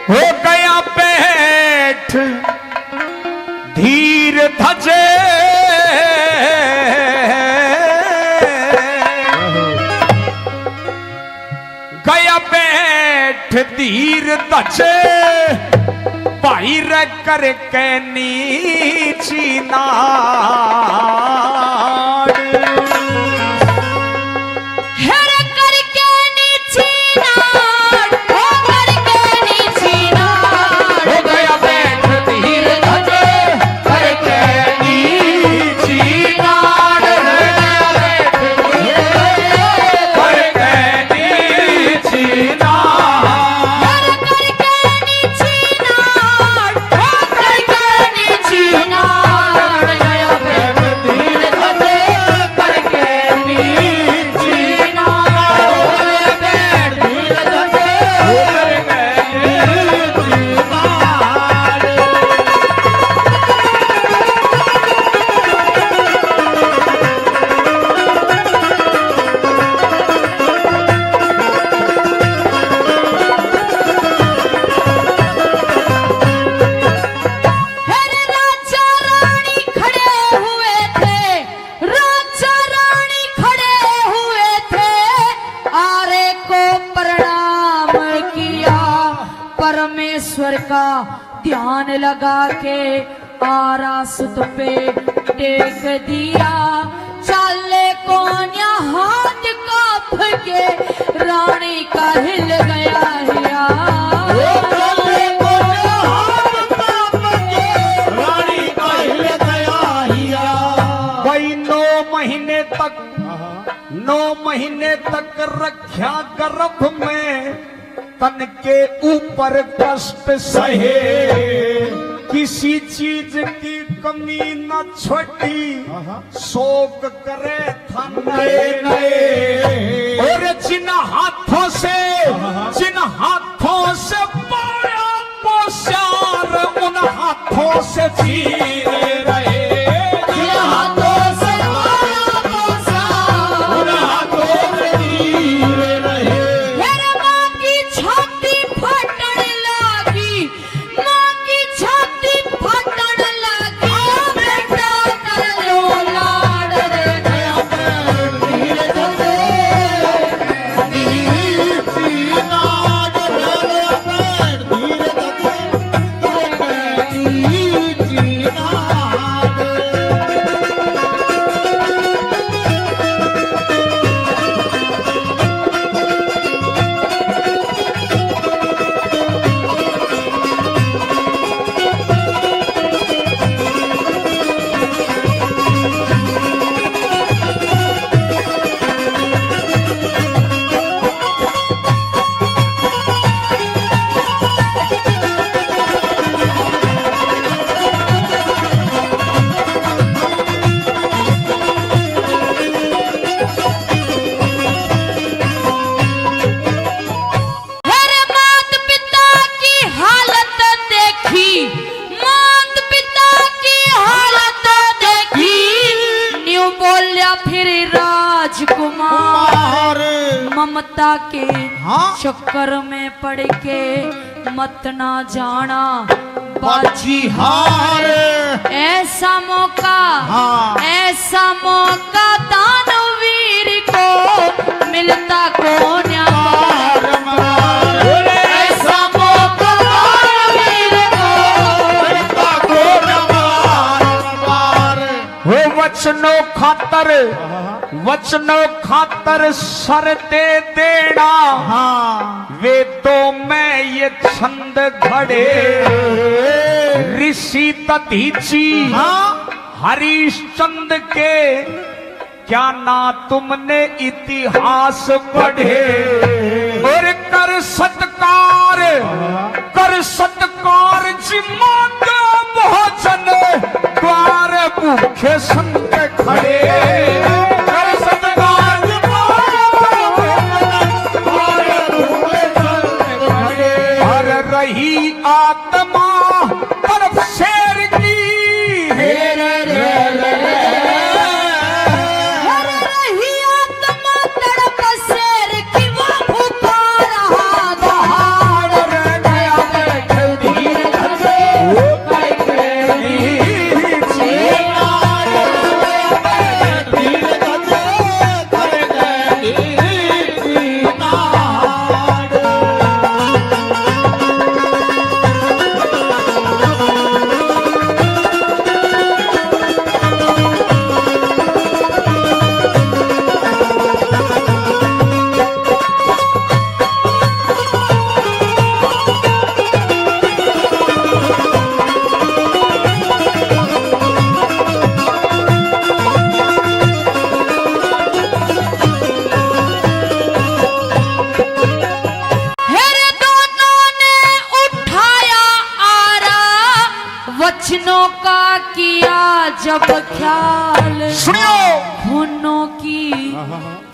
हो गया बैठ धीर धजे गया बैठ धीर धजे भाई रे कर के नीची नाड़ परमेश्वर का ध्यान लगा के आरासुत पे टेक दिया चाले कोन्या हाथ कांप के रानी का हिल गया हिया चाले कोन्या हाथ कांप के रानी का हिल गया हिया। भाई 9 महीने तक रखा गर्भ में तन के ऊपर कष्ट सहे किसी चीज की कमी न छोटी शोक करे था नए नए और जिन हाथों से पाया पोशार उन हाथों से चीर रहे जिन हाथों से पाया पोशार उन हाथों से चीर रहे। राजकुमार ममता के चक्कर में पड़ के मत ना जाना बाजी हार ऐसा मौका दानवीर को मिलता कौन ऐसा मौका दानवीर को मिलता कौन हो वचनों खातर सर दे देना वे तो मैं ये छंद घड़े ऋषि दधीची हरिश्चंद्र के क्या ना तुमने इतिहास पढ़े और कर सत्कार जिम्मा का भोजन द्वार भूखे संग खड़े कर सत्कार और रही आत्मा तरफ शेर की बचनों का किया जब ख्याल, सुनियो खूनों की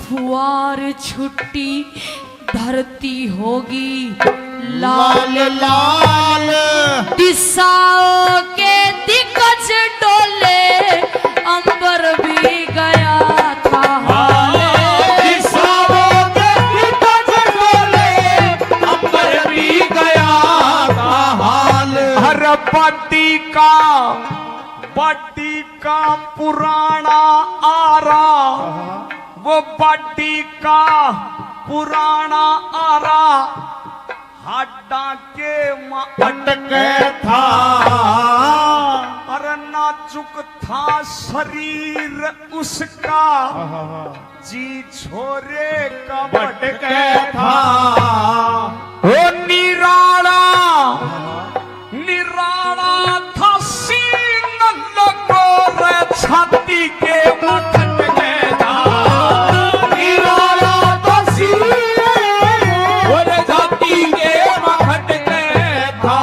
फुआर छुट्टी, धरती होगी लाल लाल। दिशाओं के दिग्गज डोले, अंबर भी गया था हाल। दिशाओं के दिग्गज डोले, अंबर भी गया था हाल। हर बाटी का पुराना आरा, वो बाटी का पुराना आरा, हड्डा के अटके था, और नाजुक था शरीर उसका, जी छोरे का भटके था। ओ निराला था सीन लगो रे छाती के मखट के था। निराला था सीन और छाती के मखट के था।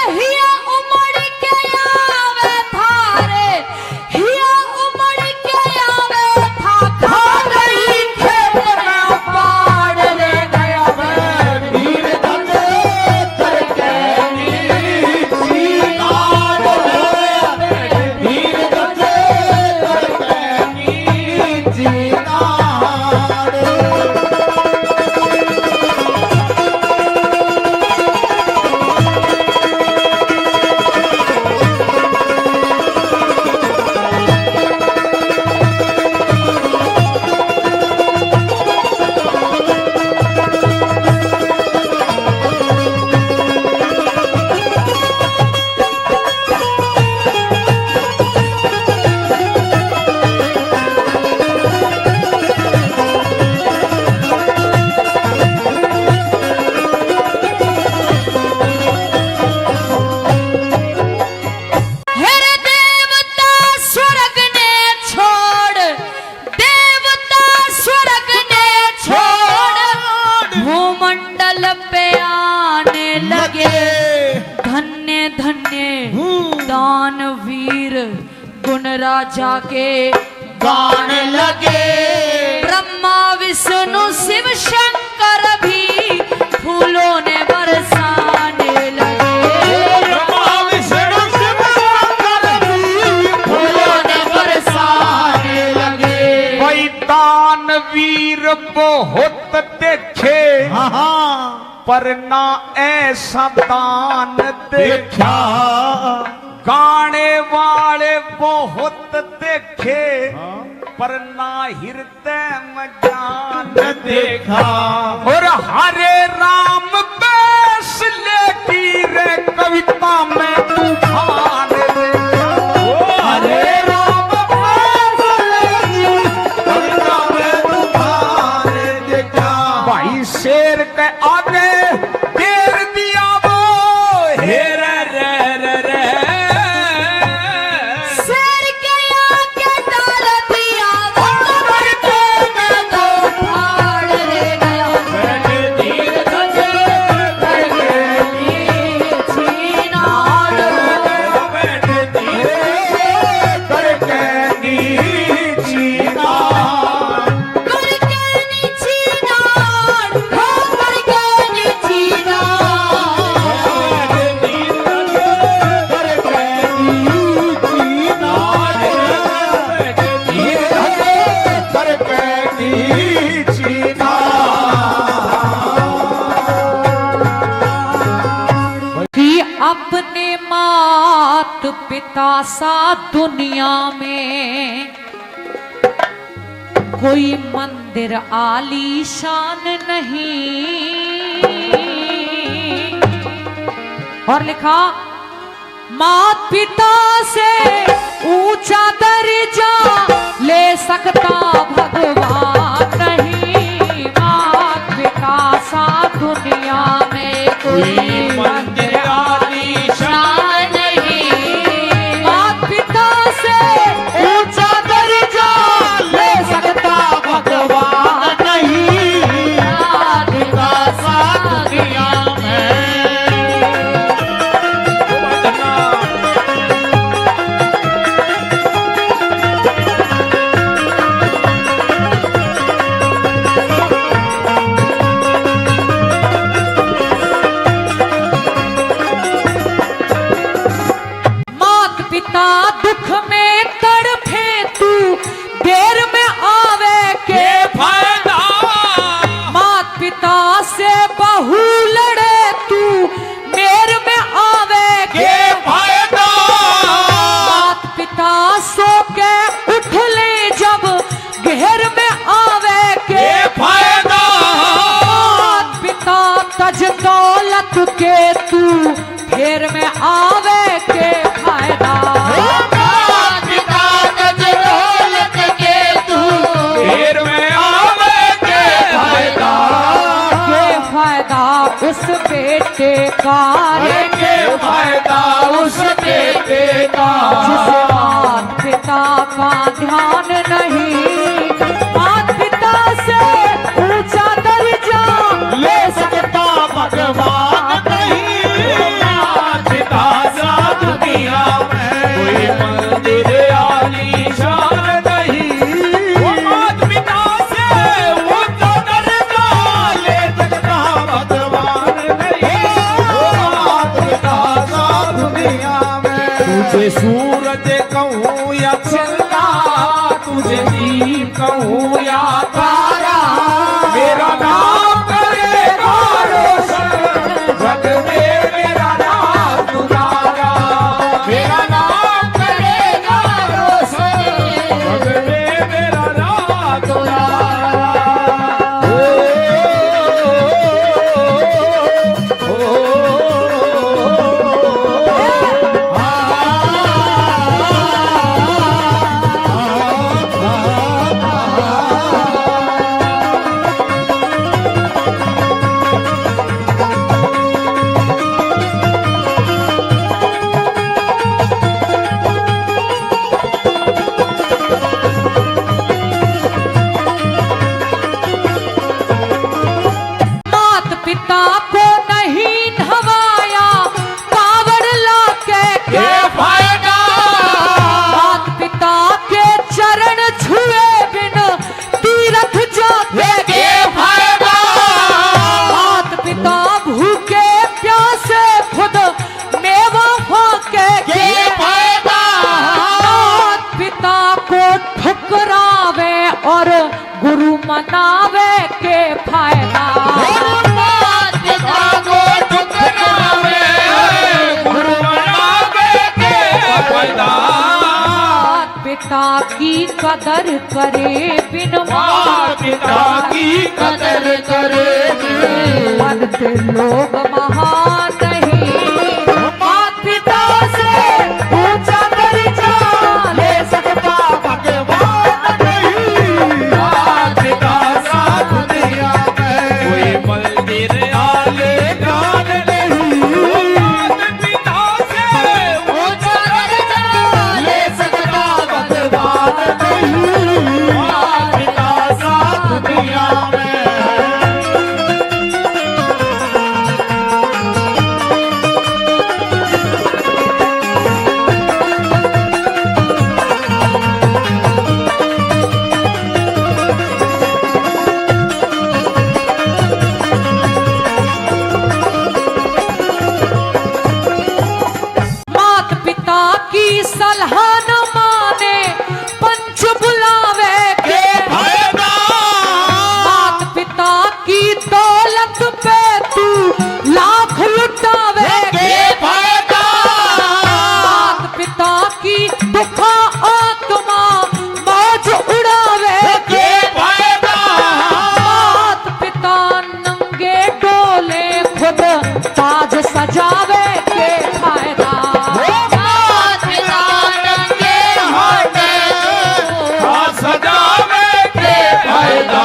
हिया उमड़ के आवे था रे, हिया उमड़ के आवे था, खा रही खेत में पाड़ ले गया वे। वीर दंगे करके नीची नाड़ ले, वीर दंगे करके नीची नाड़। हेरे देवता स्वर्ग ने छोड़, देवता स्वर्ग ने छोड़, भूमंडल पे आने लगे। धन्य धन्य दानवीर गुण राजा के गान लगे। ब्रह्मा विष्णु शिव शंकर भी फूलों ने बरसाने लगे। ब्रह्मा विष्णु शिव शंकर भी फूलों ने बरसाने लगे। भाई दानवीर बहुत देखे, पर ना ऐसा दान देखा। गाने वाले बहुत देखे, पर ना हृदय में जान देखा। और हरे राम बेस लेकी रे कविता में तूफान देखा। हरे राम फैसले कविता में तूफान देखा। भाई शेर के आगे घेर दिया वो हेर रे रे रे। शेर के आगे डाल दिया वो, मरते में तो फाड़ ले गया। धीर धीर करके नीची नाड़, करके नीची नाड़। करके नीची नाड़, हो करके नीची नाड़। कि अपने मात पिता सा दुनिया में कोई मंदिर आलीशान नहीं। और लिखा मात पिता से ऊंचा दर्जा ले सकता भगवान नहीं। मात पिता सा दुनिया में कोई मंदिर आलीशान नहीं। मात पिता से ऊंचा दर्जा ले सकता भगवान नहीं। मात पिता सा दुनिया में करेंगे फायदा उस बेटे का। जिसे माता पिता का ध्यान नहीं, माता पिता से ऊंचा दर्जा ले सकता भगवान नहीं। पिता सा दुनिया में कोई मंदिर आलीशान नहीं। वो माता पिता से ऊंचा दर्जा ले सकता भगवान नहीं। माता पिता सा दुनिया में तुझे सूरज कहूँ या चंदा, तुझे दीप कहूँ या तारा, मेरा नाम करेगा रोशन जग में, मेरा नाम तुम्हारा। मेरा नाम करेगा रोशन जग में, मेरा नाम तुम्हारा। माता पिता को नहीं नहवाया कावड़ लाके के फायदा माता पिता के चरण छुए बिन तीर्थ जाते के फायदा माता पिता भूखे प्यासे खुद मेवा फाके के फायदा माता पिता को ठुकरावे और गुरु मनावे के फायदा। पिता को ठुकरावे गुरु बनावे के फायदा। पिता की कदर करे बिन माता पिता की कदर करे बनते लोग महान नहीं, माता पिता से ऊंचा दर्जा ले सकता भगवान नहीं। माता पिता सा दुनिया में कोई मंदिर आलीशान नहीं। माता पिता से ऊंचा दर्जा ले सकता भगवान नहीं। माता पिता सा दुनिया में माता पिता की सलाह न माने पंच बुलावे के फायदा माता पिता की दौलत पे तू लाख लुटावे के फायदा माता पिता की दुखा आत्मा मौज उड़ावे के फायदा माता पिता नंगे डोले खुद ताज सजावे के फायदा। सजावे के फायदा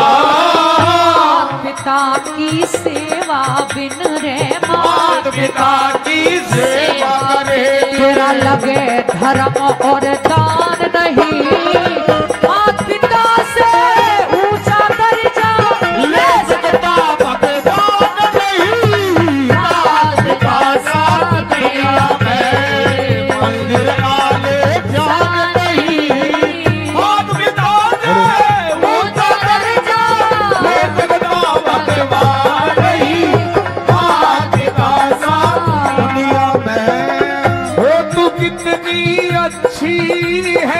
पिता की सेवा बिन रे माता माता पिता की सेवा करे तेरा लगे धर्म और दान नहीं, माता पिता से ऊंचा दर्जा ले सकता भगवान नहीं। माता पिता सा दुनिया में मंदिर आलीशान नहीं। माता पिता से ऊंचा दर्जा ले सकता भगवान नहीं। माता पिता सा दुनिया में हो तू कितनी अच्छी है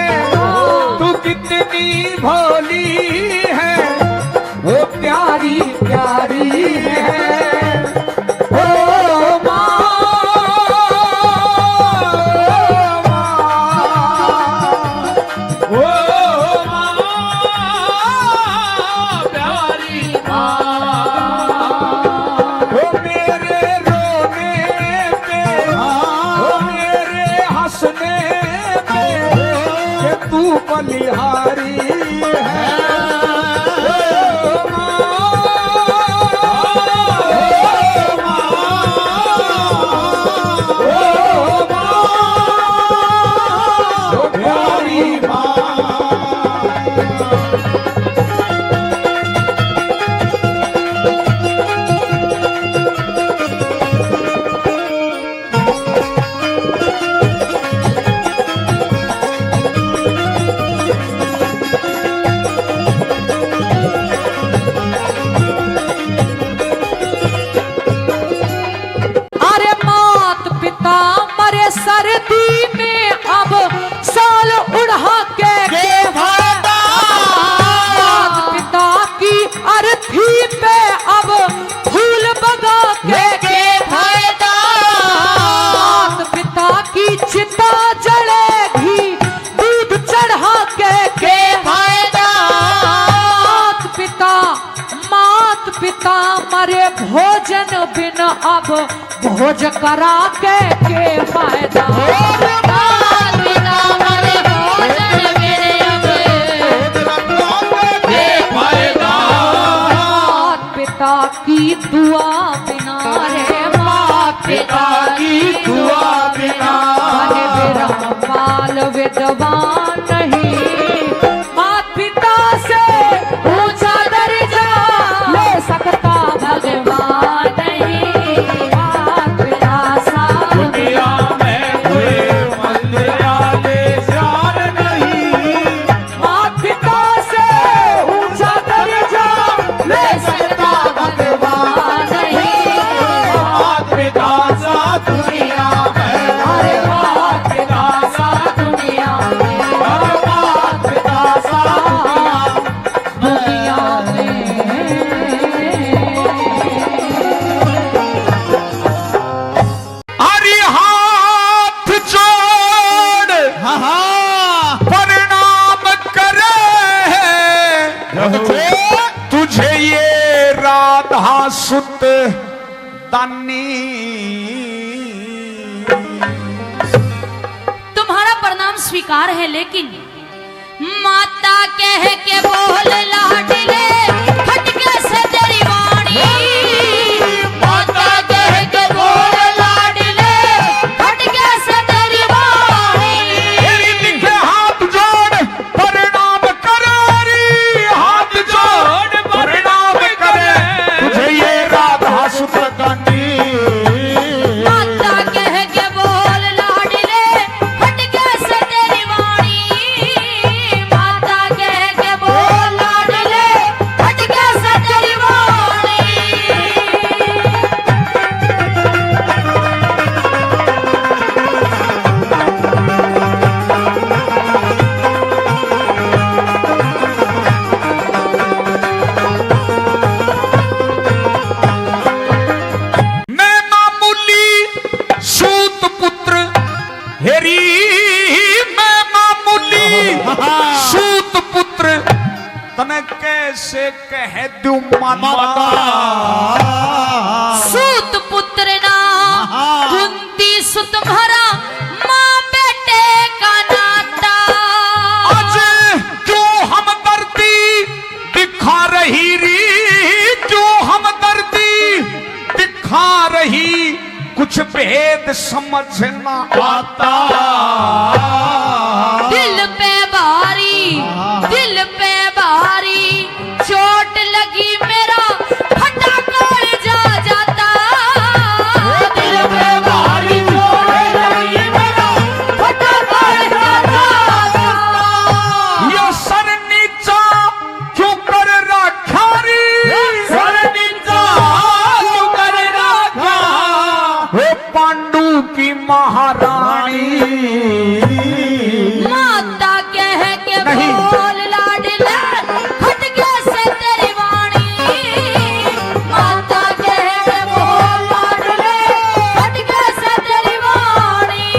भोजन बिन अब भोज करा के फायदा। मात पिता मरे भोजन मेरे अब के फायदा। मात पिता की दुआ बिना रे मात पिता की दुआ बिना बने ब्रह्मपाल विद्वान नहीं। मात पिता से ऊंचा दर्जा ले सकता भगवान नहीं। मात पिता सा दुनिया में कोई मंदिर आलीशान नहीं। मात पिता से ऊंचा दर्जा ले सकता भगवान नहीं। मात पिता सा दुनिया में अरे मात पिता सा दुनिया में मात पिता सा दुनिया में। अरे हाथ जोड़ प्रणाम करे तुझे ये राधा सुत दानी। तुम्हारा प्रणाम स्वीकार है, लेकिन माता कह के बोल लाडले हटके से तेरी वाणी। माता कह के बोल लाडले हटके से तेरी वाणी। तेरी दिखे हाथ जोड़ प्रणाम करे रे, हाथ जोड़ प्रणाम करे तुझे ये राधा सुत दानी। माता कह के बोल लाडले हटके से तेरी वाणी। माता कह के बोल लाडले हटके से तेरी वाणी। मैं मामूली सूत पुत्र हेरी, मैं मामूली सूत पुत्र तने कैसे कह दूं माता। सूत पुत्र ना कुंती सुत भरा माँ बेटे का नाता। आज क्यों हमदर्दी दिखा रही री, क्यों हमदर्दी दिखा रही कुछ भेद समझ न आता। दिल पे भारी, दिल पे भारी चोट लगी मेरा फटा कलेजा जाता। दिल पे भारी चोट लगी मेरा फटा कलेजा जाता। ये सर नीचा क्यों कर रखा री, सर नीचा क्यों कर रखा। हे पांडु की महारानी। माता कह के नहीं। बोल लाडले हटके से तेरी वाणी। माता कह के बोल लाडले हटके से तेरी वाणी।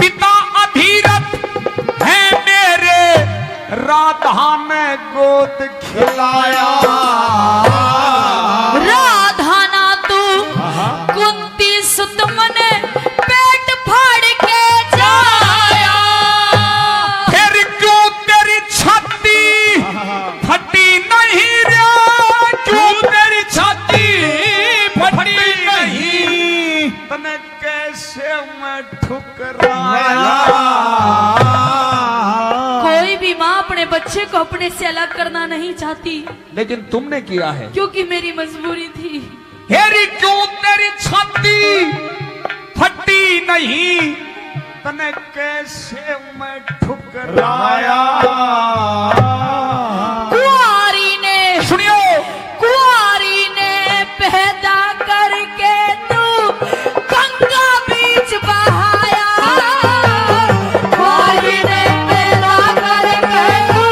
पिता अधीरथ है मेरे, राधा में गोद खिलाया। राधा ना तू कुंती सुत मने पेट फाड़ के जाया। फिर क्यों तेरी छाती फटी नहीं रे, क्यों तेरी छाती फटी नहीं, तने कैसे मैं ठुकराया। कोई भी माँ अपने को अपने से अलग करना नहीं चाहती, लेकिन तुमने किया है। क्योंकि मेरी मजबूरी थी। हेरी क्यों तेरी छाती फटी नहीं, तने कैसे मैं ठुकराया। कुंवारी ने, सुनियो, कुंवारी ने पैदा करके तू गंगा बीच बहाया। कुंवारी ने पैदा करके तू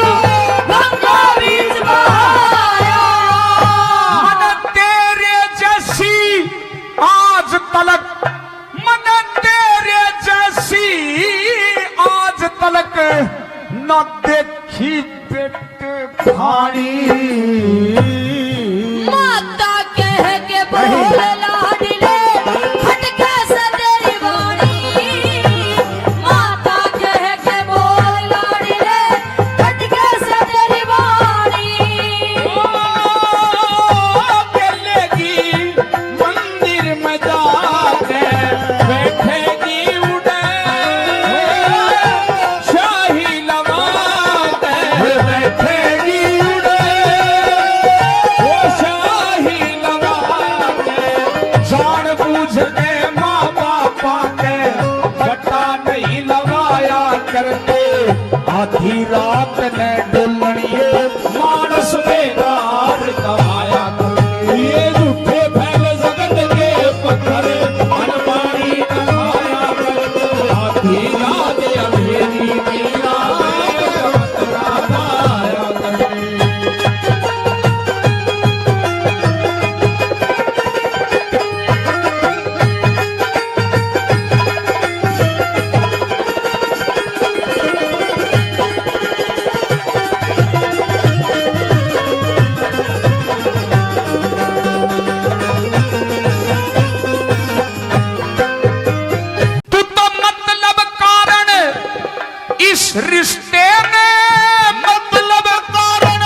गंगा बीच बहाया। मन तेरे जैसी आज तलक, मन तेरे जैसी आज तलक न देखी बेटे भाड़ी। माता कह के बोल लाडले, खटके से तेरी वाणी। माता कह के बोल लाडले, खटके से तेरी वाणी। चलेगी मंदिर में जाके बैठेगी उड़े, शाही लगा के बैठेगी उड़े, वो शाही लगा के जान बूझ के माँ बापा के बट्टा नहीं लगाया करते। आधी रात ने डुलनिए मानस बेगार कमाया करते। ये झूठे फैल जगत के पत्थर अनपानी नहाया करते। आधी रात अंधेरी मीरा पतराया करते। तू तो मतलब कारण इस रिश्ते में, मतलब कारण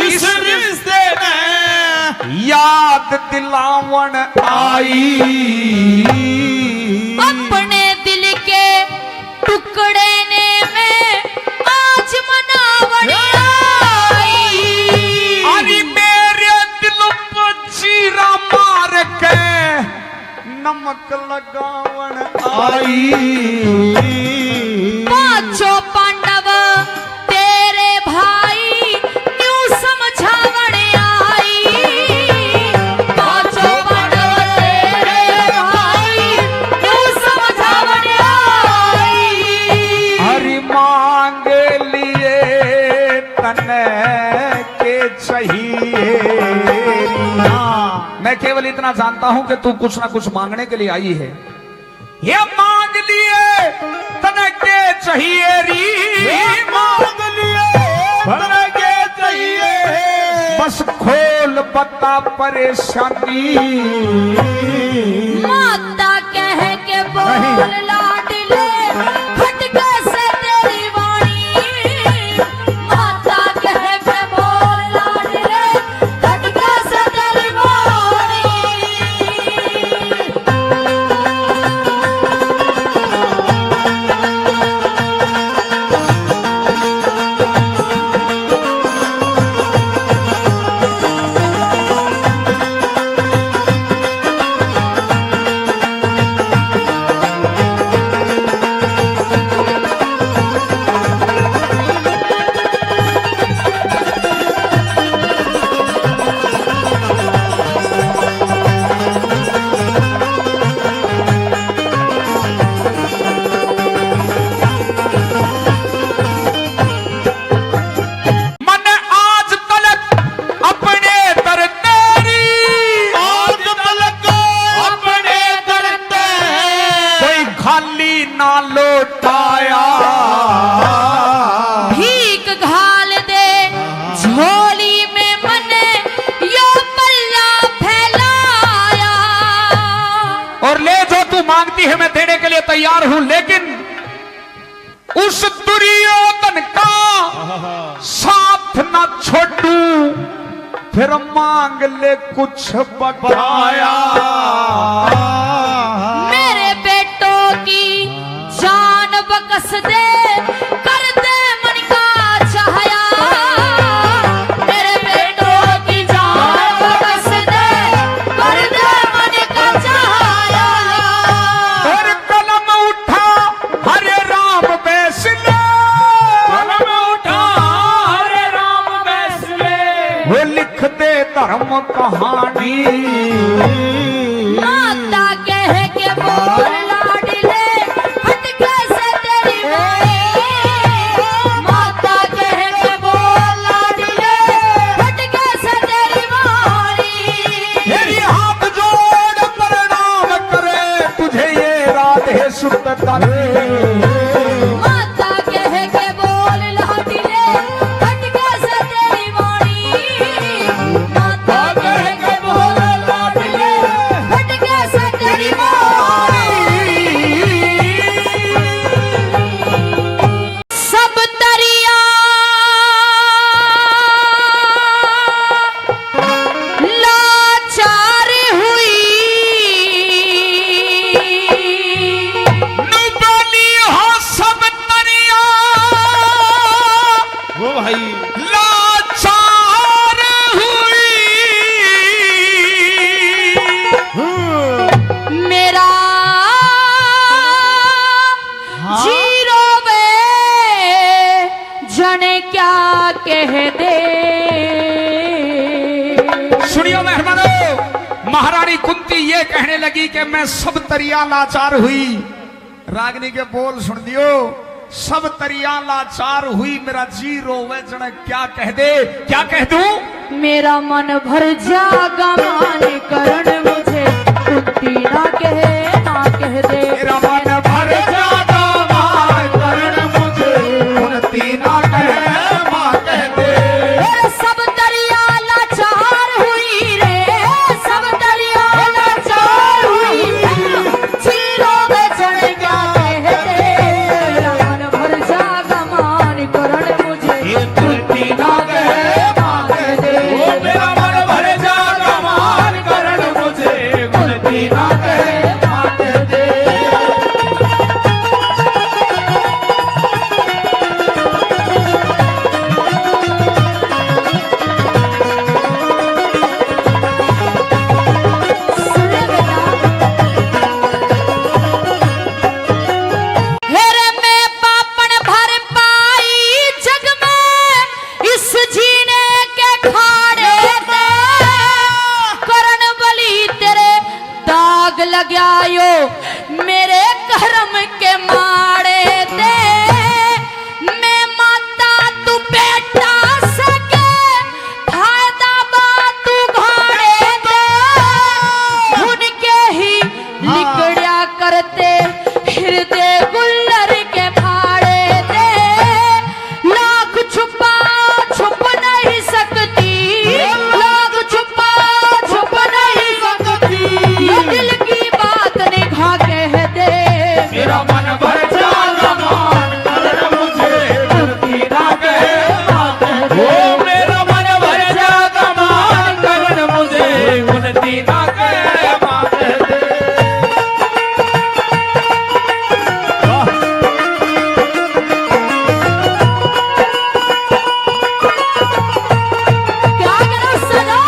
इस रिश्ते में याद दिलावन आई। अपने दिल के टुकड़े ने में आज मनावण आई। अरे मेरे दिल पर चीरा मार के नमक लगावन आई। पांचों पांडव तेरे भाई न्यू समझावण आई। पांचों पांडव तेरे भाई न्यू समझावण आई। हरि मांग लिए तने के चाहिए। मैं केवल इतना जानता हूं कि तू कुछ ना कुछ मांगने के लिए आई है। ये मांग लिए तने के चाहिए री, मांग लिए तने के चाहिए। बस खोल बता परेशानी। माता कह के बोल लाडले, खटके से तेरी वाणी। माता कह के बोल लाडले, खटके से तेरी वाणी। ना लौटाया। भीख घाल दे झोली में मने यो पल्ला फैलाया। और ले जो तू मांगती है मैं देने के लिए तैयार हूं, लेकिन उस दुर्योधन का साथ न छोड़ू, फिर मांग ले कुछ बकाया। मेरे बेटों की जान बकस दे, कर दे मन का चाहया। लिखते धर्म कहानी। माता कह के बोल लाडले हटके से तेरी वाणी। माता कह के बोल लाडले हटके से तेरी वाणी। मेरी हाथ जोड़ प्रणाम करे तुझे ये राधे सुत करे। माता कह के बोल लाडले हटके से तेरी वाणी। माता कह के बोल लाडले हटके से तेरी वाणी। सब तरिया लाचार हुई। नुबली हो सब तरिया वो भाई लाचार हुई। मेरा जीरो वे जने क्या कह दे। सुनियो मेहमानों, महारानी कुंती ये कहने लगी कि मैं सब तरिया लाचार हुई। रागनी के बोल सुन दियो, सब तरिया लाचार हुई, मेरा जी रोवे जने क्या कह दे। क्या कह दूं? मेरा मन भर जागा मान करण मुझे कुत्ती ना कह दे। मेरा मन भर जाता मां करण मुझे कुंती ना कहे मां कह दे। सब दरिया लाचार हुई रे। सब दरिया लाचार हुई। जीरो में चढ़ क्या कह दे। मेरा मन भर जागा मान करण मुझे कुंती ना कहे मां कह दे। मेरा मन भर जाता मान करण मुझे कुंती ना कहे मां कह दे। सुने बेटा। हेरे में पापन भर पाई जग में इस जीने के खाड़े दे। करण बली तेरे दाग लगायो मेरे कर्म के माड़े दे। मैं माता तू बेटा सके फायदा बात तू घाड़े दे। उनके ही लिकड़िया करते हृदय गुल्लर के फाड़े दे। लाख छुपा छुप नहीं सकती। लाख छुपा छुप नहीं सकती। ये दिल की बात निभा कह दे। मेरा मन भर जाता मान करण मुझे कुंती ना कहे मां कह दे। मेरा मन भर जाता मान करण मुझे कुंती ना कहे मां कह दे। क्या करो सदा।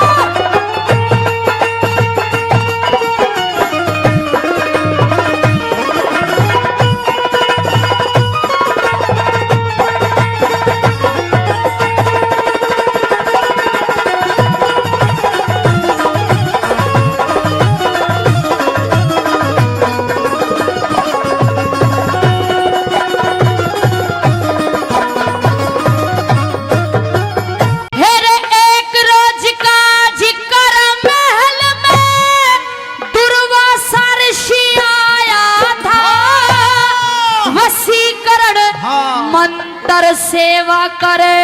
हेरे एक रोज का जिक्र महल में दुर्वासा ऋषि आया था। वसीकरण मंत्र सेवा करे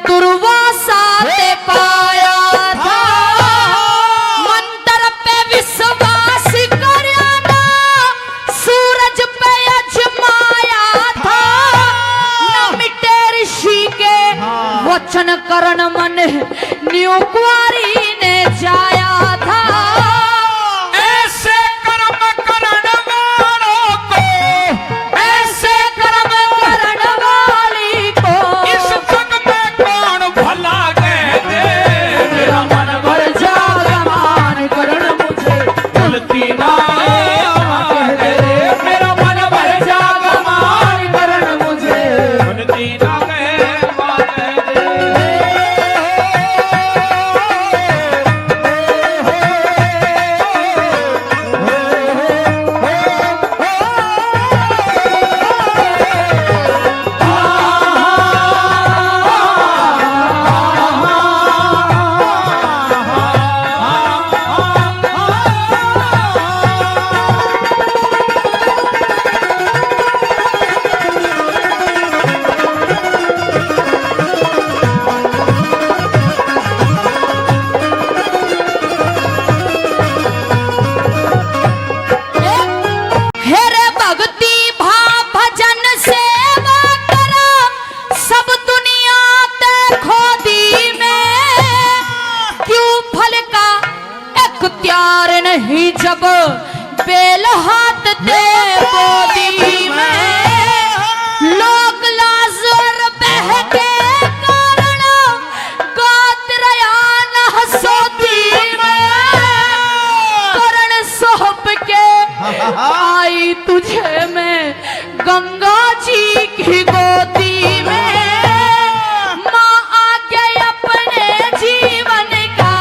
दुर्वासा ते पाया था। मंत्र पे विश्वास करया ना सूरज पे अजमाया था। न मिटे ऋषि के वचन करण मन न्यू कुंवारी ने जाया था। ऐसे कर्म करण वालों को, ऐसे कर्म करण वाली को इस जग में कौन भला कह दे। मेरा मन भर जाता मान करण मुझे कुंती ना कह दे। मेरा मन भर जाता मान करण मुझे कुंती ना कहे मां कह दे। मुख्तियार नहीं जब बेल हाथ ते गोदी में लोग लाज और बहके कारण गात रया न हसोती में करण सोप के आई तुझे मैं गंगा जी की गोदी में माँ आके अपने जीवन का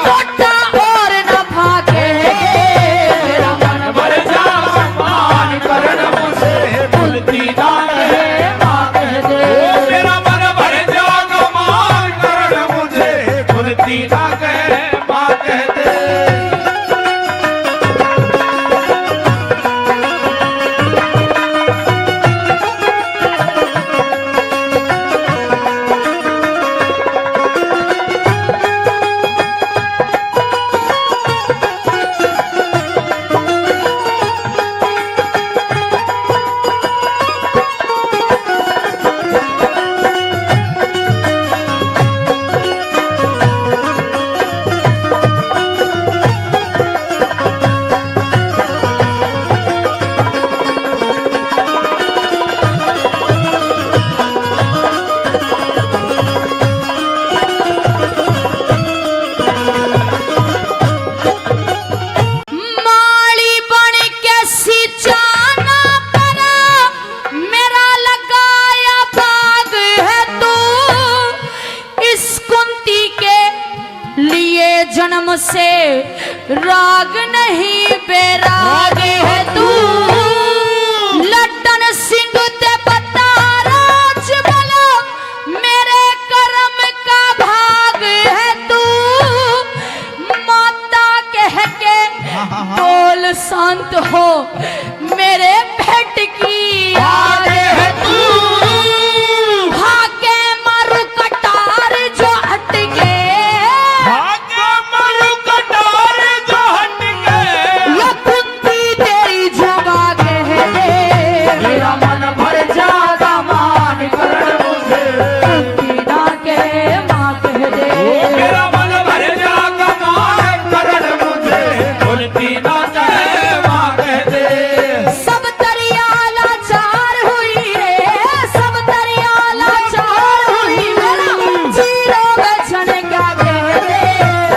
टोटा और न भागे मेरा मन भर जा मान करण मुझे भूलती ना रहे माँ कह दे मेरा मन भर जाग मान करण मुझे भूलती ना कहे माँ कह दे। माली बन के सिंचाना करा मेरा लगाया बाग है तू इस कुंती के लिए जन्म से राग नहीं बेराग है तू लट्टन सिंह ते बता राज बोलो मेरे कर्म का भाग है तू माता कह के बोल शांत हो मेरे भेंट की याद है तू भागे मारू कटार जो हट के भाग्य मरु कटार जो हट गए ये कुंती तेरी जगह कह दे मेरा मन भर जागा मान करण मुझे कुंती ना कहे माँ कह दे मेरा मन भर जाग मान करण मुझे भूलती ना कहे माँ कह दे। सब दरिया लाचार हुई रे सब दरिया लाचार हुई मेरा जीरो बचन क्या कह दे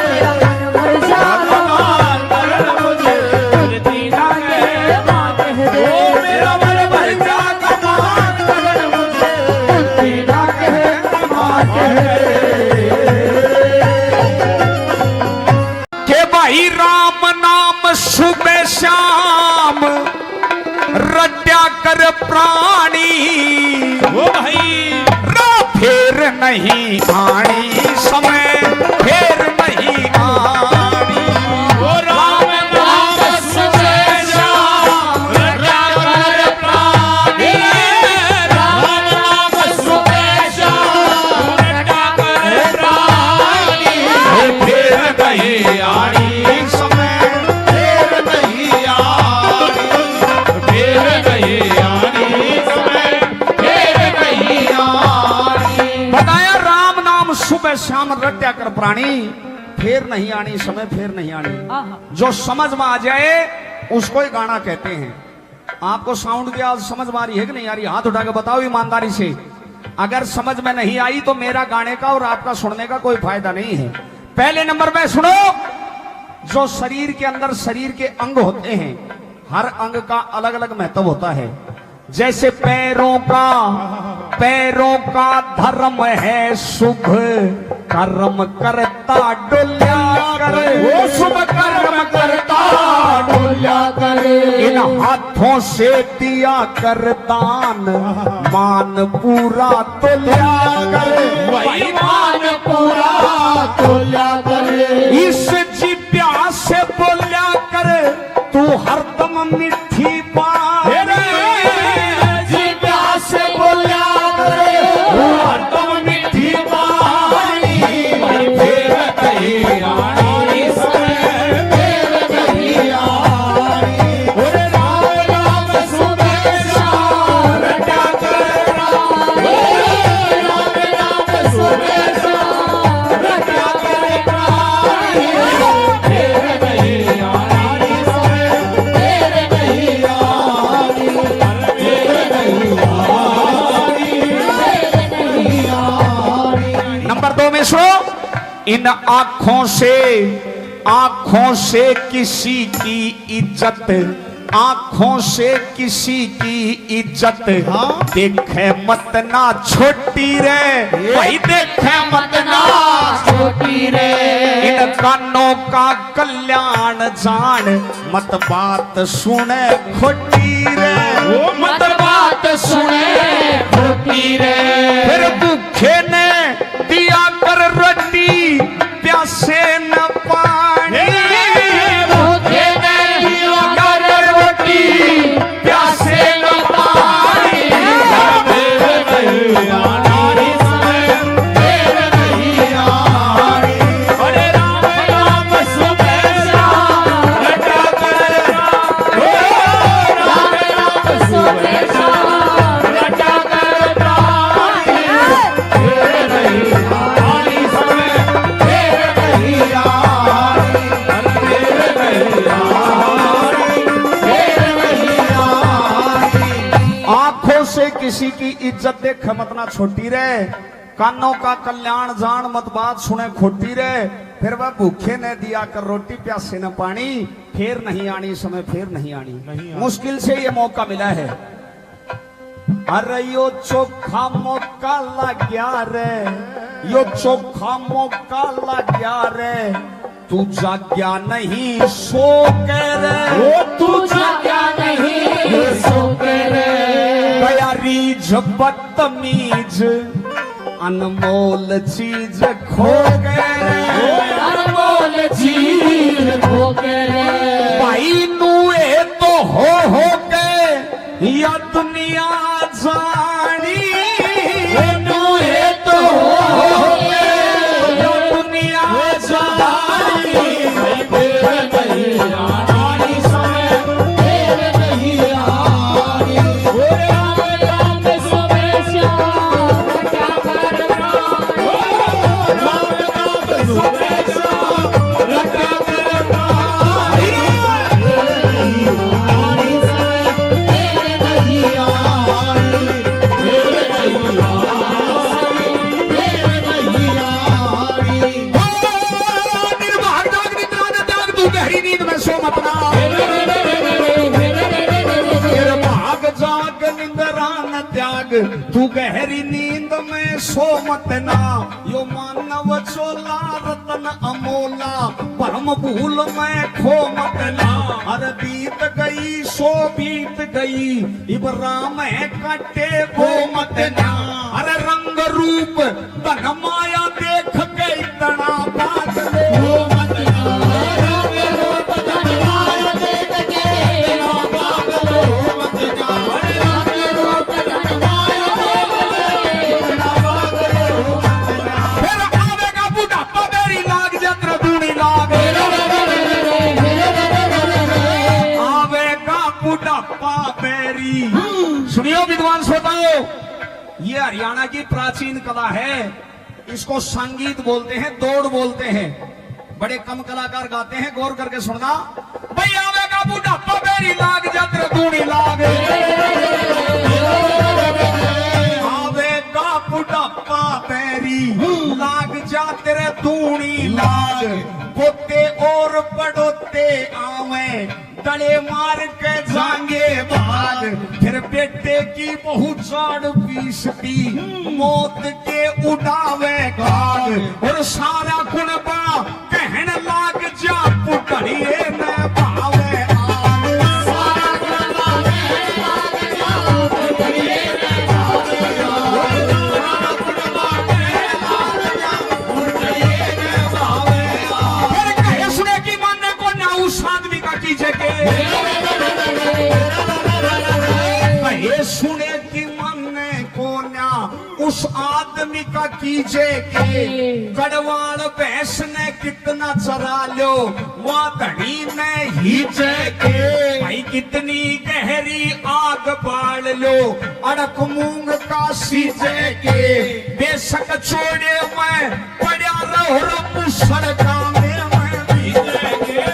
मेरा मन भर जागा मान करण मुझे भूलती ना कहे माँ कह दे मेरा मन भर जाग मान करण मुझे भूलती ना कहे माँ कह के भाई राम नाम सुबह शाम रट्या कर प्राणी ओ भाई रा फेर नहीं आनी समय फेर नहीं आनी ओ राम नाम सुबह शाम रट्या कर प्राणी राम नाम सुबह शाम रट्या कर प्राणी फेर नहीं आनी समय फेर नहीं आनी फेर नहीं आनी समय फेर नहीं आनी। बताया राम नाम सुबह शाम रट्या कर प्राणी फेर नहीं आनी समय फेर नहीं आनी। जो समझ में आ जाए उसको ही गाना कहते हैं। आपको साउंड की आवाज समझ में आ रही है कि नहीं आ रही? हाथ उठा के बताओ ईमानदारी से। अगर समझ में नहीं आई तो मेरा गाने का और आपका सुनने का कोई फायदा नहीं है। पहले नंबर पे सुनो, जो शरीर के अंदर शरीर के अंग होते हैं, हर अंग का अलग अलग महत्व होता है। जैसे पैरों का धर्म है शुभ कर्म करता डोल्या करे, वो शुभ कर्म करता डोल्या करे। इन हाथों से दिया कर दान मान पूरा तोल्या करे, वही मान पूरा तोल्या करे। इस जिब्या से बोल्या करे तू हरदम मिठी बात, जिब्या से बोल्या करे तू हरदम मिठी बात। फेर कहीं आनी समय फेर कहीं आनी, ओरे राम नाम सुबह शाम रट्या कर राम नाम सुबह शाम इन आंखों से किसी की इज्जत, आंखों से किसी की इज्जत देखे मत ना छोटी रे भाई, देखे मत ना छोटी रे। इन कानों का कल्याण जान मत बात सुने खोटी रे, मत बात सुने खोटी रे। फिर भूखे ने दिया कर रोटी प्यासे न पानी, भूखे ने दिया कर रोटी प्यासे न पानी। नारी समय देर नहीं आनी। अरे राम राम सुबह लटा कर राम राम सुबह लटा कर देर नहीं आनी समय देर नहीं आनी। देर नहीं आनी, देर नहीं आनी। आंखों से किसी की इज्जत देख मत ना छोटी रे, कानों का कल्याण जान मत बात सुने खोटी रे। फिर वह भूखे ने दिया कर रोटी प्यासे न पानी, फिर नहीं आनी समय फिर नहीं आनी। मुश्किल से ये मौका मिला है। अरे यो चोखा मौका लग गया रे, यो चोखा मौका लग गया रे, तू जाग्या नहीं सो के रे, तू जाग्या नहीं सो के रे। रीझ बदतमीज अनमोल चीज खो गए, अनमोल चीज खो के रे। भाई नुए तो हो गए या दुनिया जानी, नुए तो हो गए या दुनिया जानी। देर नहीं आनी समय देर नहीं आनी। राम राम सुबह श्याम क्या कर राम राम सुबह लटा कर आनी समय देर नहीं आनी। देर नहीं आनी, देर नहीं आनी। निर्भाग जाग निद्रा न त्याग, तू गहरी नींद में सो मत ना। निर्भाग जाग निद्रा न त्याग, तू गहरी नींद में सो मत ना। यो मानव चोला रतन अमोला, परम भूल में खो मत ना। अरे बीत गई सो बीत गई, इब राम है काटे वो मत ना। अरे रंग रूप धन माया देख के इतना बात ले वो मत ना। रंग रूप धन माया देख के इतना बात ले वो मत ना। रंग रूप धन माया देख के इतना बात ले वो मत ना। फिर आवेगा बुढ़ापा मेरी लाग जत्र दूनी लाग, आवेगा बुढ़ापा मेरी। सुनियो विद्वान श्रोताओं, ये हरियाणा की प्राचीन कला है, इसको संगीत बोलते हैं, दौड़ बोलते हैं। बड़े कम कलाकार गाते हैं, गौर करके सुनना। भाई आवेगा बुढ़ापा मेरी लाग जत्र दूनी लाग, आवेगा बुढ़ापा मेरी लाग जात्र दूनी लाग। पोते और पड़ोते आवे तले मार के जाएंगे भाग। फिर बेटे की बहु जाड़ पीसती मौत के उड़ावे गाग। और सारा कुनबा कहन लाग जा पुटड़िए न भावे आग। सारा कुनबा कहन लाग जा पुटड़िए न भावे आग। सारा कुनबा कहन लाग जा पुटड़िए न भावे आग। फिर कहे सुने की मानने को ना उस आदमी का कीजे के, कहे सुने की मानने को ना उस आदमी का कीजे के। गढ़वाल भैंस ने कितना चरा लो, वहाँ धनी ने हीचे के। भाई कितनी गहरी आग बाल लो, अड़क मूंग का सीजे के। बेशक छोड़े मैं पड़ा रहो मुसर का में मैं भीजे के।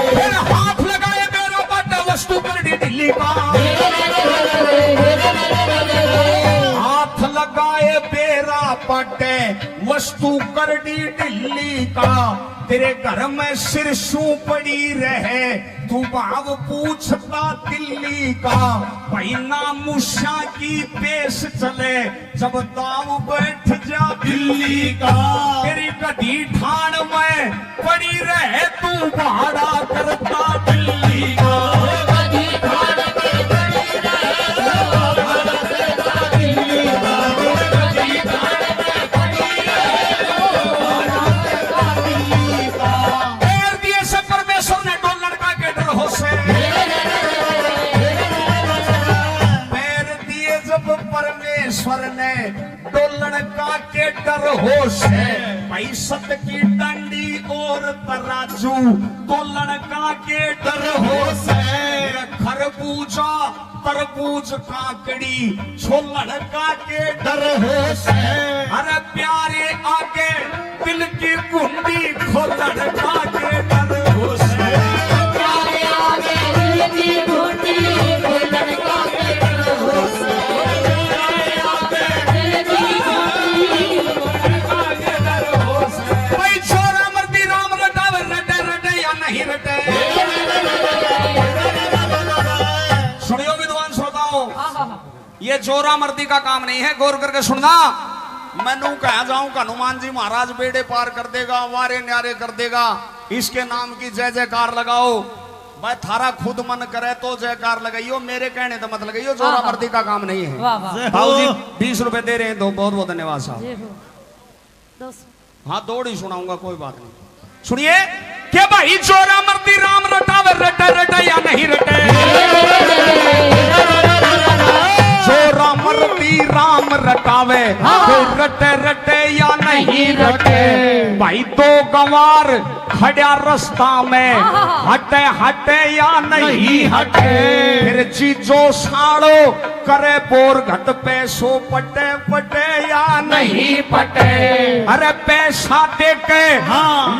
फिर हाथ लगा वस्तु करडी दिल्ली का, तेरे घर में सिरसू पड़ी रहे, तू भाव पूछता दिल्ली का। भाई नामुशा की पेश चले, जब दाव बैठ जा दिल्ली का। तेरी गधी ठाण में पड़ी रहे, तू भाड़ा करता दिल्ली का। परमेश्वर ने डोलन का के डर होश है, भाई सत की डंडी और तराजू, डोलन का के डर होश है। खरबूजा तरबूज काकड़ी, छोलन का के डर होश है। अरे प्यारे आगे दिल की कुंडी, खोलन का के डर होश है। प्यारे आगे दिल की कुंडी, खोलन का के डर होश है। सुनियो विद्वान श्रोताओ, ये जोरा मर्दी का काम नहीं है, गौर करके सुनना। मैनू कह जाऊं कि हनुमान जी महाराज बेड़े पार कर देगा, वारे न्यारे कर देगा, इसके नाम की जय जयकार लगाओ। भाई थारा खुद मन करे तो जयकार लगाइयो, मेरे कहने तो मत लगाइयो, जोरा मर्दी का काम नहीं है। भाऊ जी 20 रुपए दे रहे हैं, तो बहुत बहुत धन्यवाद साहब। हाँ दौड़ ही सुनाऊंगा, कोई बात नहीं। सुनिए क्या भाई, जोरा मर्दी राम रटावे, रटे रटे या नहीं रटे। जोरा मर्दी राम रटावे, रटे रटे या नहीं रटे। भाई दो गंवार खड़ा रास्ता में, हटे हटे या नहीं हटे। फिर चीजो साड़ो करे बोर घट, पैसो पटे पटे या नहीं पटे। अरे पैसा दे के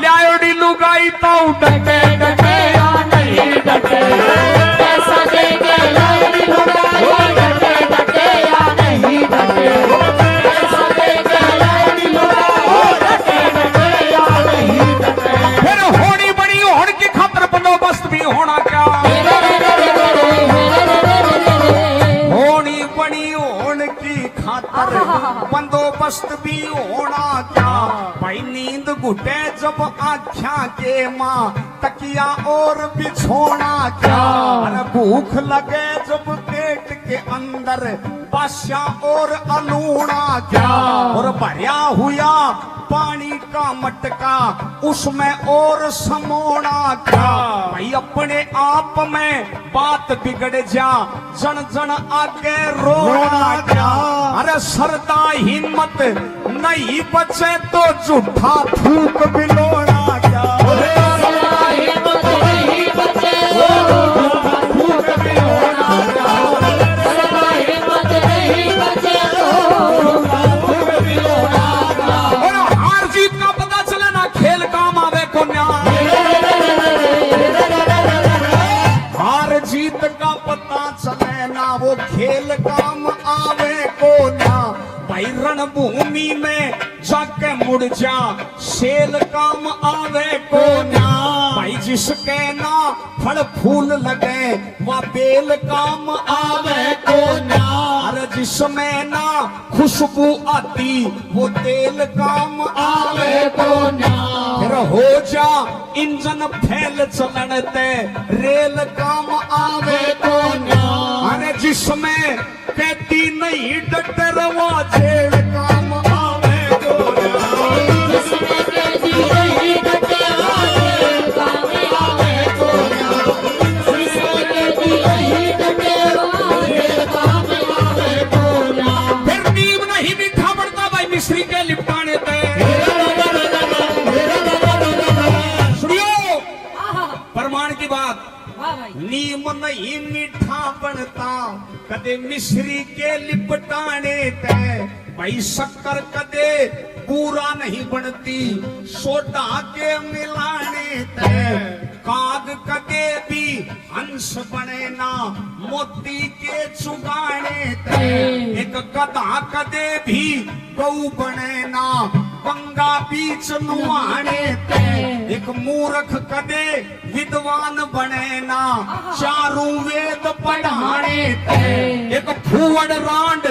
ल्यायोड़ी लुगाई तो डटे डटे या नहीं डटे। पैसा दे के ल्यायोड़ी लुगाई डटे डटे या नहीं डटे। पैसा दे के ल्यायोड़ी लुगाई डटे डटे या नहीं डटे। फिर होनी बड़ी होड़ की खातर बंदोबस्त भी होना क्या, होनी बड़ी होने की खातर बंदोबस्त भी होना क्या। भाई नींद घुटे जब आँखा के माँ, तकिया और बिछोना क्या। अरे भूख लगे जब पेट के अंदर, बादशा और अलूना क्या। और भरिया हुआ पानी का मटका, उसमें और समोना क्या। भाई अपने आप में बात बिगड़ जा, जन जन आगे रोना क्या। अरे सरदा हिम्मत नहीं बचे तो झूठा थूक बिलोना क्या। सरदा हिम्मत नहीं बचे तो झूठा थूक बिलोना क्या। सरदा हिम्मत नहीं बचे तो झूठा थूक बिलोना क्या। और हार जीत का पता चले ना, खेल काम आवे को न्याय। हार जीत का पता चले ना, वो खेल काम आवे को ना। भाई रणभूमि में जाके मुड़ जा, शेल काम आवे को ना। भाई जिसके ना फल फूल लगे, वह बेल काम आवे को ना। अरे जिसमें ना खुशबू आती, वो तेल काम आवे को ना। फिर हो जा इंजन फैल चलन ते, रेल काम आवे को ना। अरे जिसमें कहती नहीं डटरवा, जेल काम आवे को ना। जिसमें कहती नहीं डटरवा, जेल काम आवे को ना। जिसमें कहती नहीं डटरवा, जेल काम आवे को ना। फिर नीम नहीं मीठा पड़ता भाई मिश्री के लिपटाने पे। सुनियो प्रमाण की बात, नीम नहीं मीठा बनता कदे मिश्री के लिपटाने ते। भाई शक्कर कदे पूरा नहीं बनती सोडा के मिलाने ते। काग कदे भी हंस बने ना मोती के चुगाने ते। एक गधा कदे भी गऊ बने ना गंगा बीच नुआने ते एक मूर्ख कदे विद्वान बने ना चारों वेद पढ़ाने ते एक फूवड़ रांड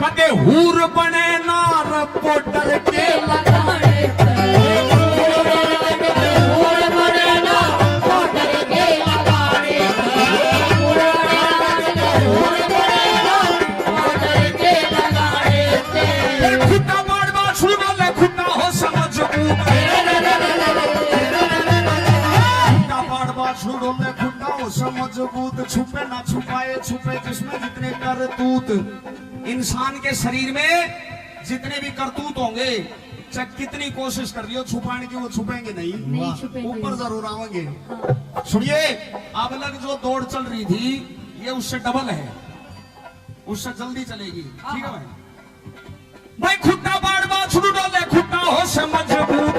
कदे हूर बने ना रिपोर्टर के लगाने फूल बने ना मोटर के लगाने फूल बने ना मोटर के लगाने खुट्टा मारवा छूना ले खुट्टा हो समझ खुट्टा मारवा छूड़ो ले खुट्टा हो समझ बूत छुपे ना छुपाए छुपे जिसमें जितने करतूत इंसान के शरीर में जितने भी करतूत होंगे चाहे कितनी कोशिश कर लियो छुपाने की वो छुपेंगे नहीं छुपेंगे। ऊपर जरूर आएंगे। सुनिए अब लग जो दौड़ चल रही थी ये उससे डबल है उससे जल्दी चलेगी ठीक है भाई खुट्टा बाड़ बाड़ छुड़ो डाले खुट्टा हो से मजबूत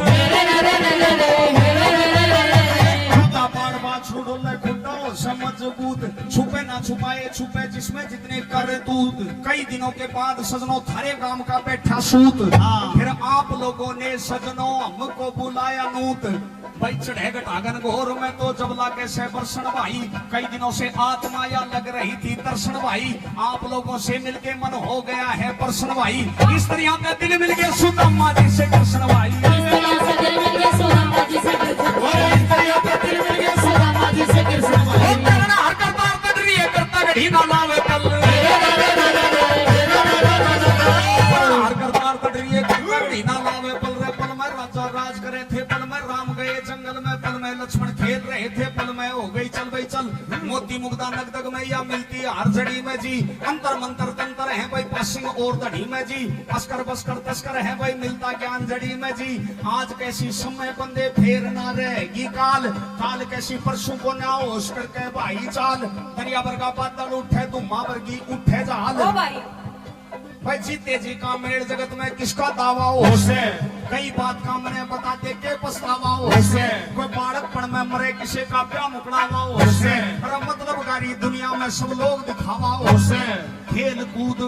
खुट्टा बाड़ बाड़ छुड़ो ले खुट्टा हो से मजबूत छुपे ना छुपाए छुपे जिसमें जितने करतूत कई दिनों के बाद सजनों थारे गांव का बैठा सूत फिर आप लोगों ने सजनों हमको बुलाया नूत भाई चढ़े घटागन घोर में तो जब लाके से बरसन भाई कई दिनों से आत्मा या लग रही थी दर्शन भाई आप लोगों से मिलके मन हो गया है परसन भाई इस तरह का दिल मिल गया सुदामा जी से कृष्ण भाई इस तरह से दिल मिल गया सुदामा जी से कृष्ण भाई इस तरह का दिल मिल गया सुदामा जी से कृष्ण भाई करना हर करता कर रही है करता गढ़ी ना लावे कल हर करता कर रही है करता गढ़ी ना लावे पल में राजा राज करे थे पल में राम गए जंगल में पल में लक्ष्मण खेल रहे थे पल में हो गई चल मोती मुग्धा नगदग में या मिलती हर जड़ी में जी अंतर मंत्र तंत्र है भाई पश्चिम और दढ़ी में जी अस्कर बस्कर तस्कर है भाई मिलता ज्ञान जड़ी में जी आज कैसी समय बंदे फेर ना रहेगी काल काल कैसी परसों को ना होश करके भाई चाल दरिया वर्गा बादल उठे धुम्मा वर्गी उठे जाल ओ भाई भाई जीते जी का मेरे जगत में किसका दावा हो से कई बात का मैंने बता दे के पछतावा हो से कोई बालकपन में मरे किसी का प्यार मुकड़ावा हो से अरे मतलब गारी दुनिया में सब लोग दिखावा हो से खेल कूद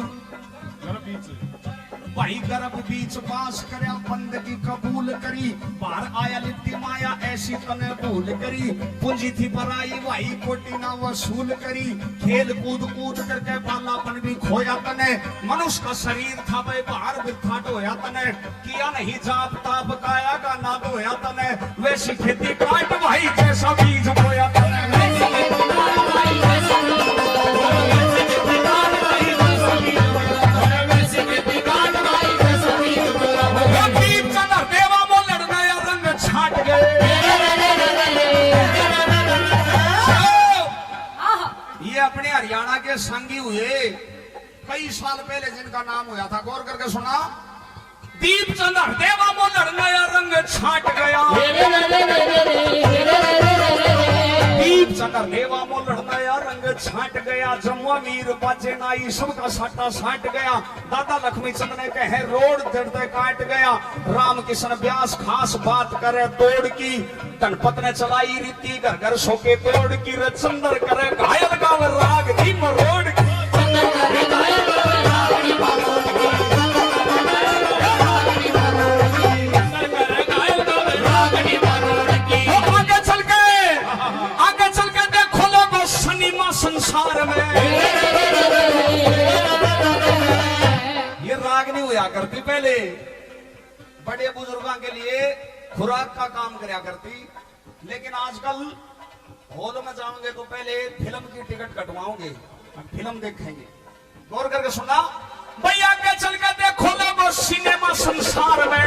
भाई गर्भ बीच बास करया बंदगी कबूल करी बाहर आया लिट्टी माया ऐसी तने भूल करी पूंजी थी बराई भाई कोटी ना वसूल करी खेल कूद कूद करके बालापन भी खोया तने मनुष्य का शरीर था भाई बाहर बिथा ढोया तने किया नहीं जाप ताप काया का ना धोया तने वैसी खेती काट भाई जैसा बीज बोया तने अपने हरियाणा के संगी हुए कई साल पहले जिनका नाम हुआ था गौर करके सुना दीपचंद हरदेवा मोलड़ नया रंग छाट गया दीपचंद हरदेवा मोलड़ नया रंग छाट गया जमुआ वीर बाजे नाई सबका साटा साट गया दादा लक्ष्मी चंद ने कहे रोड जड़ते काट गया राम किशन व्यास खास बात करे तोड़ की गणपत ने चलाई रीति घर घर सोके तोड़ की रचंदर करे घायल गाव राग दी मरोड़ की संसार में ये राग नहीं हुआ करती पहले बड़े बुजुर्गों के लिए खुराक का काम करया करती लेकिन आजकल हॉल में जाओगे तो पहले फिल्म की टिकट कटवाओगे फिल्म देखेंगे गौर करके सुना भैया के चल के देखो लोगो सिनेमा संसार में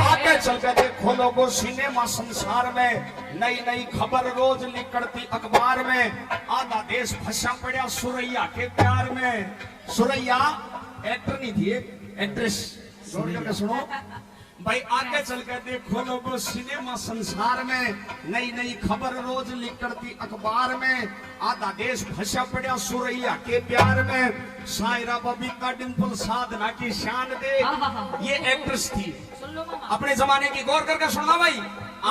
आगे चल के देखो लोगो सिनेमा संसार में नई नई खबर रोज निकलती अखबार में आधा देश फंसा पड़ा सुरैया के प्यार में सुरैया एक्टर नहीं थी एक्ट्रेस गौर करके सुनो भाई आगे चल के देखो लोगो सिनेमा संसार में नई नई खबर रोज निकलती अखबार में आधा देश फंसा पड़ा सुरैया के प्यार में सायरा बबीता डिंपल साधना की शान दे ये एक्ट्रेस थी अपने जमाने की गौर करके सुनना भाई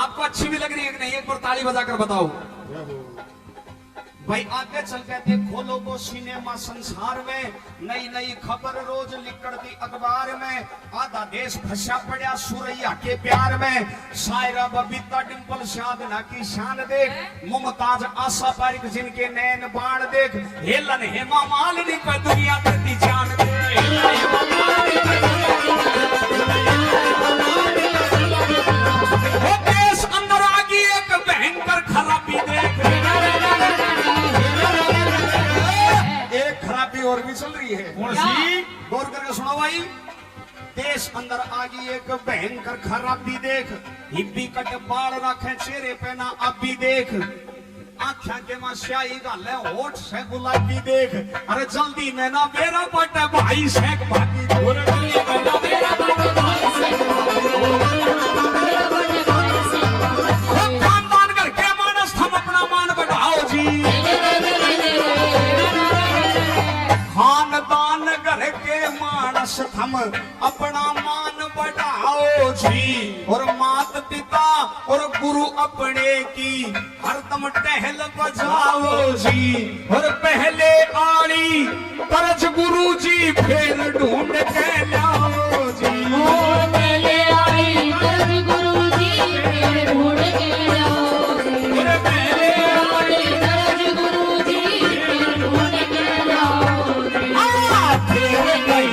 आपको अच्छी भी लग रही है कि नहीं एक बार ताली बजाकर बताओ भाई आगे चल के देखो लोगों सिनेमा संसार में नई नई खबर रोज निकलती अखबार में। आधा देश फंसा पड़ा सुरैया के प्यार में। शायरा बबीता डिंपल साधना की शान देख, मुमताज आशा पारिक जिनके नैन बाण देख, हेलन हेमा मालिनी पर दुनिया करती जान दे। वो देश अंदर आ गई एक भयंकर खराबी देख। एक खराबी और भी चल रही है। कौन सी? गौर करके सुनो भाई। देश अंदर आ गई एक भयंकर खराबी देख। हिब्बी कट बाल रखे चेहरे पे ना अभी देख। आख्या के मां स्याही गाले होठ से गुलाबी देख। अरे जल्दी में ना मेरा बट भाई शेख भागी देख। खानदान करके मानस हम अपना मान बढ़ाओ जी। खानदान घर के मानस थम अपना मान बढ़ाओ जी। और मात पिता और गुरु अपने की हरदम टहल बजाओ जी। और पहले आड़ी तरज गुरु जी फिर ढूंढ के लाओ जी। पहले आई तरफ गुरुजी फिर ढूंढ के लाओ। और पहले आई तरफ गुरुजी फिर ढूंढ के लाओ। फिर गई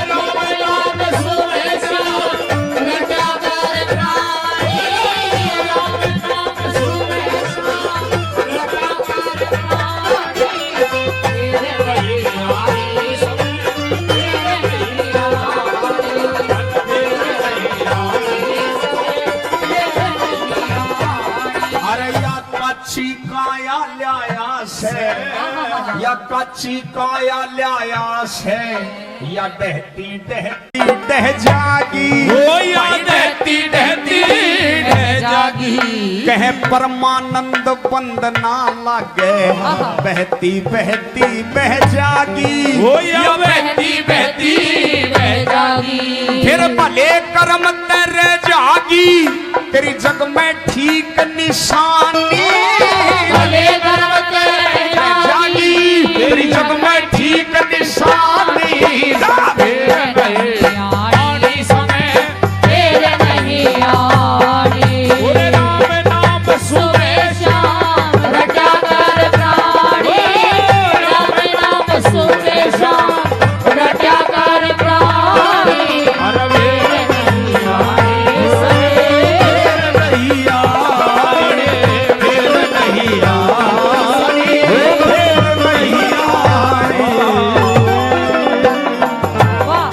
राम नाम सुने श्याम रटा कर प्राणी। राम नाम सुने श्याम रटा कर प्राणी। तेरे वही आई सब तेरे वही अरे या कच्ची काया लाया से, या कच्ची काया लाया से, या डहती डहती डह जागी। ओ या डहती डहती डह जागी। कह परमानंद बंद ना लागे, बहती बहती बह जागी। ओ या बहती बहती बह जागी। फिर भले कर्म तेरे जागी, तेरी जग में ठीक निशानी। भले कर्म तेरे जागी, तेरी जग में ठीक निशानी। तेरे नहीं आनी समय तेरे नहीं आनी। बोले राम नाम सुने श्याम रटा कर प्राणी। राम नाम सुने श्याम रटा कर प्राणी। अरे तेरे नहीं आनी समय नहीं आने, फिर नहीं आने, फिर नहीं आने। वाह।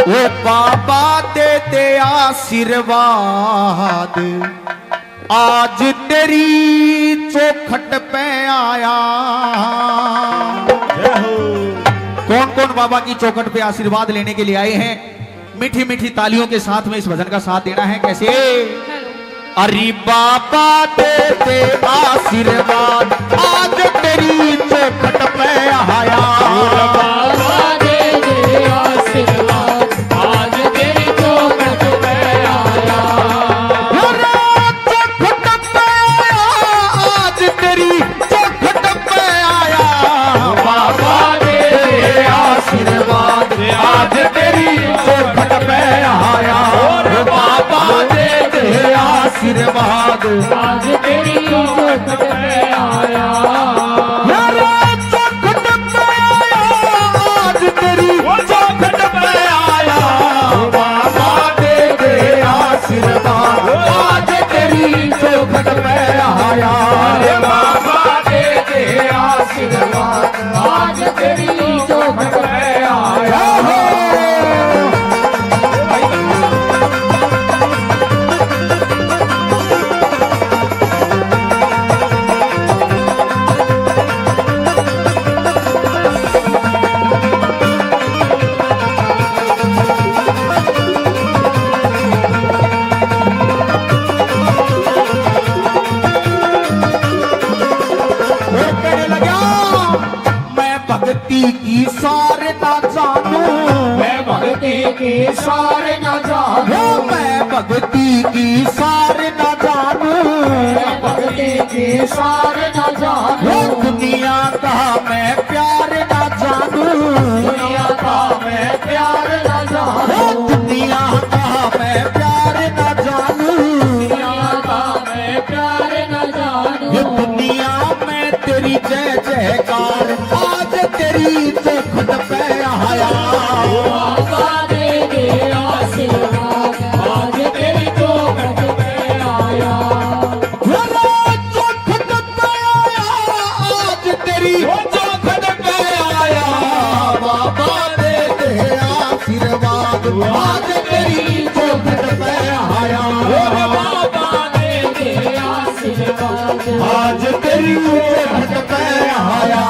ओ बाबा दे दे आशीर्वाद, आज तेरी चौखट पे आया। कौन कौन बाबा की चौखट पे आशीर्वाद लेने के लिए आए हैं? मीठी मीठी तालियों के साथ में इस भजन का साथ देना है। कैसे? अरे बाबा दे दे आशीर्वाद, आज तेरी चौखट पे आया। बाबा दे दे आशीर्वाद, आज तेरी चौखट पे आया। चौखट पे आया, आज तेरी चौखट पे आया। बाबा दे दे आशीर्वाद, आज तेरी चौखट पे आया। बाबा दे दे आशीर्वाद, आज तेरी चौखट पे आया। चौखट पे आया, आज तेरी चौखट पे आया। बाबा दे दे आशीर्वाद, आज तेरी चौखट पे आया। बाबा दे दे आशीर्वाद, आज तेरी चौखट पे आया। भक्ति की सार ना जानू, मैं भक्ति की सार न जानू। मैं भक्ति की सार आज तेरी चौखट पे आया बाबा ने दे आशीर्वाद आज तेरी चौखट पे आया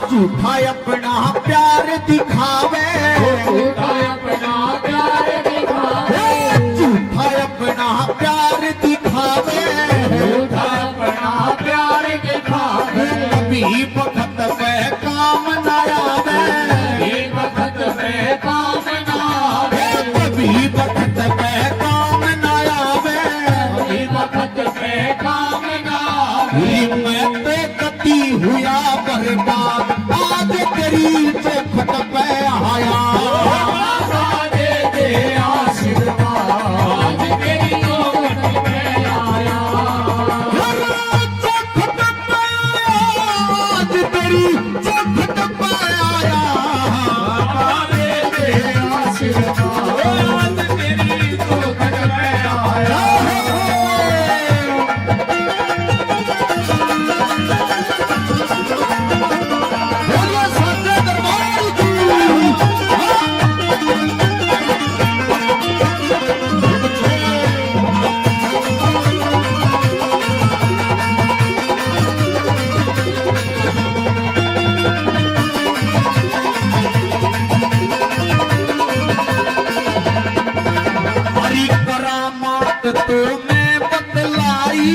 झूठा अपना प्यार दिखावे झूठा अपना प्यार दिखावे झूठा अपना प्यार दिखावे झूठा अपना प्यार दिखावे कभी वक्त पे काम न आवे एक वक्त पे काम ना आवे कभी वक्त पे काम न आवे एक वक्त पे काम ना आवे मैं तो कती हुआ बर्बाद आज तेरी चौखट पे आया बाबा ने दे आशीर्वाद आज तेरी चौखट पे आया चौखट पे आज तेरी चौखट पे आया बाबा ने दे आशीर्वाद आज तेरी चौखट पे आया बोलिए सच्चे दरबार की हरी करामात तो मैं बतलाई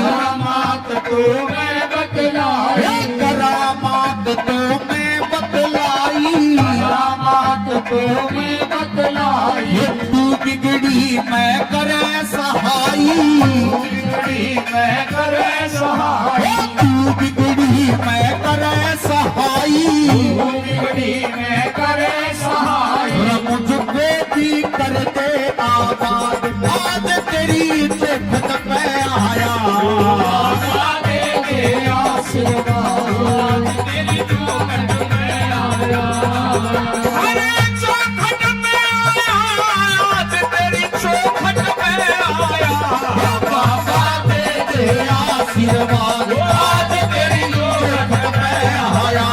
करामात तो मैं बतलाई करामात तो मैं बतलाई करामात तो मैं बतलाई ये तू बिगड़ी मैं करे सहाई बिगड़ी मैं करे सहाय तू बिगड़ी मैं करे सहाई बिगड़ी मैं करे सहाय मुझको भी कर दे आबाद आज तेरी चौखट पे आया बाबा ने दे आशीर्वाद तेरी चौखट पे आया अरे चौखट पे आया आज तेरी चौखट पे आया बाबा दे दे आशीर्वाद आज तेरी चौखट पे आया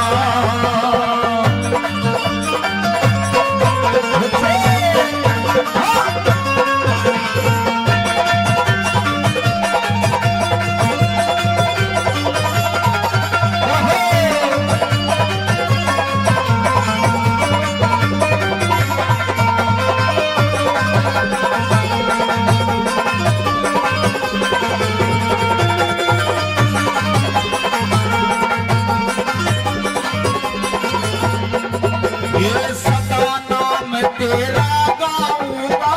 ये सदा नाम तेरा गाऊंगा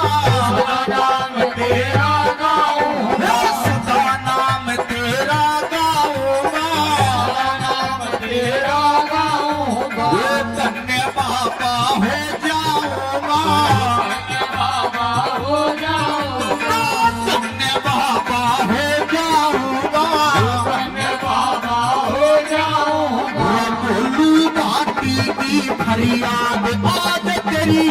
नाम तेरा गाऊंगा सदा नाम तेरा गाऊंगा नाम तेरा गाऊंगा ये धन्य बाबा हो जाऊंगा बाबा हो जाऊंगा धन्य बाबा हो जाऊंगा मैं बाबा हो जाऊंगा बोलू घाटी की फरियाद आज तेरी